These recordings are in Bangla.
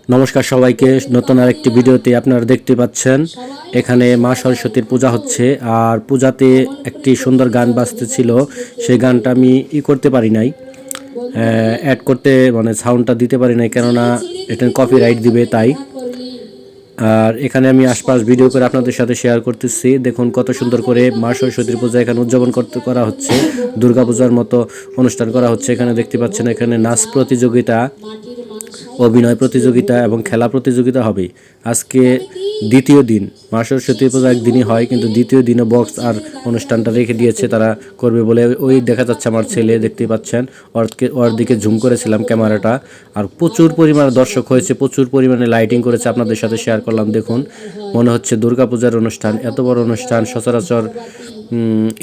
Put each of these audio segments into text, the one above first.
নমস্কার সবাইকে, নতুন আরেকটি ভিডিওতে আপনারা দেখতে পাচ্ছেন এখানে মা সরস্বতীর পূজা হচ্ছে। আর পূজাতে একটি সুন্দর গান বাজতেছিল, সেই গানটা আমি করতে পারি নাই, অ্যাড করতে মানে সাউন্ডটা দিতে পারি নাই, কেননা এটা কপিরাইট দিবে তাই। আর এখানে আমি আশপাশ ভিডিও করে আপনাদের সাথে শেয়ার করতেছি। দেখুন কত সুন্দর করে মা সরস্বতীর পূজা এখানে উদযাপন করা হচ্ছে, দুর্গাপূজার মতো অনুষ্ঠান করা হচ্ছে। এখানে দেখতে পাচ্ছেন এখানে নাচ প্রতিযোগিতা, অভিনয় প্রতিযোগিতা এবং খেলা প্রতিযোগিতা হবে। আজকে দ্বিতীয় দিন, মা সরস্বতী পূজা একদিনই হয়, কিন্তু দ্বিতীয় দিনে বক্স আর অনুষ্ঠানটা রেখে দিয়েছে, তারা করবে বলে। ওই দেখা যাচ্ছে আমার ছেলে, দেখতেই পাচ্ছেন, ওর দিকে ঝুম করেছিলাম ক্যামেরাটা। আর প্রচুর পরিমাণে দর্শক হয়েছে, প্রচুর পরিমাণে লাইটিং করেছে, আপনাদের সাথে শেয়ার করলাম। দেখুন মনে হচ্ছে দুর্গাপূজার অনুষ্ঠান। এত বড় অনুষ্ঠান সচরাচর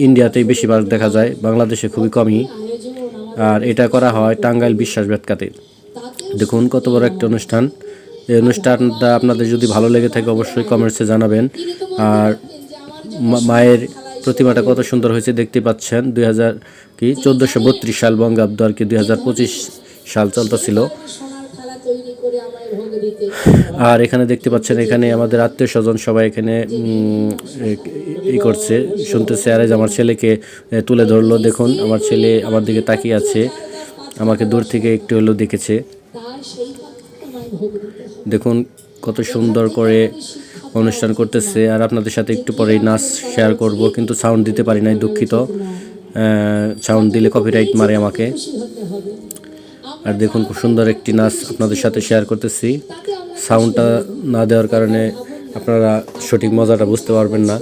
ইন্ডিয়াতেই বেশিরভাগ দেখা যায়, বাংলাদেশে খুবই কমই। আর এটা করা হয় টাঙ্গাইল বিশ্বাস বেতকাতে। দেখুন কত বড় একটা অনুষ্ঠান। এই অনুষ্ঠানটা আপনাদের যদি ভালো লেগে থাকে অবশ্যই কমেন্টসে জানাবেন। আর মায়ের প্রতিমাটা কত সুন্দর হয়েছে দেখতে পাচ্ছেন। 1432 সাল বঙ্গাব্দ আর কি 2025 সাল চলতেছিল। আর এখানে দেখতে পাচ্ছেন এখানে আমাদের আত্মীয় স্বজন সবাই এখানে করছে, শুনতেছে। আর আমার ছেলেকে তুলে ধরলো। দেখুন আমার ছেলে আমার দিকে তাকিয়ে আছে, আমাকে দূর থেকে একটু হলেও দেখেছে। দেখুন কত সুন্দর করে অনুষ্ঠান করতেছে। আর আপনাদের সাথে একটু পরেই নাচ শেয়ার করব, কিন্তু সাউন্ড দিতে পারি নাই, দুঃখিত। সাউন্ড দিলে কপিরাইট মারে আমাকে। আর দেখুন খুব সুন্দর একটি নাচ আপনাদের সাথে শেয়ার করতেছি। সাউন্ডটা না দেওয়ার কারণে আপনারা সঠিক মজাটা বুঝতে পারবেন না।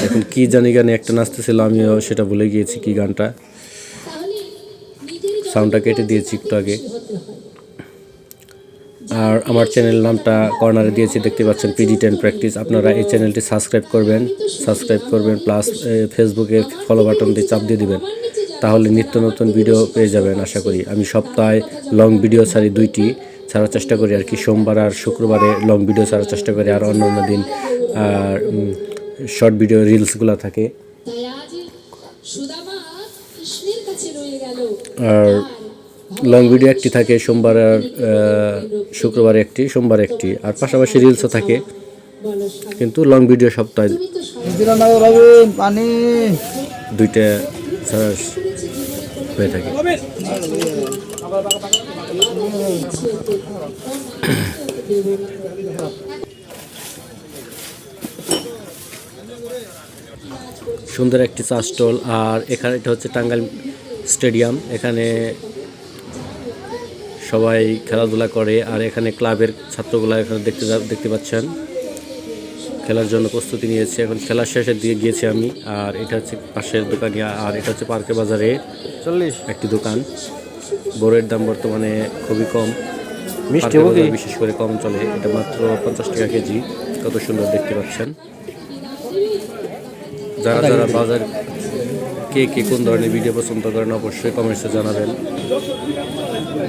দেখুন কি জানি গানে একটা নাচতেছিল, আমিও সেটা ভুলে গিয়েছি কি গানটা। সাউন্ডটা কেটে দিয়েছি একটু আগে। আর আমার চ্যানেল নামটা কর্নারে দিয়েছি, দেখতে পাচ্ছেন PD10 প্র্যাকটিস। আপনারা এই চ্যানেলটি সাবস্ক্রাইব করবেন, প্লাস ফেসবুকে ফলো বাটন দিয়ে চাপ দিয়ে দিবেন, তাহলে নিত্য নতুন ভিডিও পেয়ে যাবেন আশা করি। আমি সপ্তাহে লং ভিডিও ছাড়ি, 2টি ছাড়ার চেষ্টা করি আর কি। সোমবার আর শুক্রবারে লং ভিডিও ছাড়ার চেষ্টা করি, আর অন্য দিন আর শর্ট ভিডিও রিলসগুলো থাকে। আর লং ভিডিও একটি থাকে সোমবার আর শুক্রবারে একটি, সোমবার একটি, আর পাশাপাশি রিলসও থাকে, কিন্তু লং ভিডিও সপ্তাহে 2টা ছাড়া হয়ে থাকে। সুন্দর একটি চা স্টল। আর এখানে এটা হচ্ছে টাঙ্গাইল স্টেডিয়াম, এখানে সবাই খেলাধুলা করে। আর এখানে ক্লাবের ছাত্রগুলা এখানে দেখতে পাচ্ছেন খেলার জন্য প্রস্তুতি নিয়েছে। এখন খেলার শেষের দিকে গিয়েছি আমি। আর এটা হচ্ছে পাশের দোকানি। আর এটা হচ্ছে পার্কের বাজারে একটি দোকান। বড়ের দাম বর্তমানে খুবই কম, বিশেষ করে কম চলে। এটা মাত্র 50 টাকা কেজি। কত সুন্দর দেখতে পাচ্ছেন। যারা যারা বাজার কে কোন ধরনের ভিডিও পছন্দ করেন অবশ্যই কমেন্টসে জানাবেন।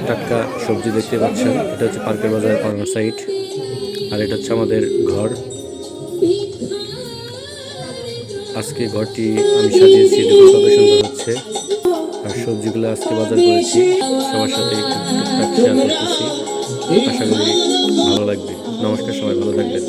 টাটকা সবজি দেখতে পাচ্ছেন। এটা হচ্ছে পার্কের বাজারের কর্নার সাইড। আর এটা হচ্ছে আমাদের ঘর। আজকে ঘরটি আমি সাজিয়েছি, দেখুন কত সুন্দর হচ্ছে। আর সবজিগুলো আজকে বাজার করেছি, সবার সাথে একটু টুকটাক শেয়ার করতেছি। আশা করি ভালো লাগবে। নমস্কার, সবাই ভালো থাকবেন।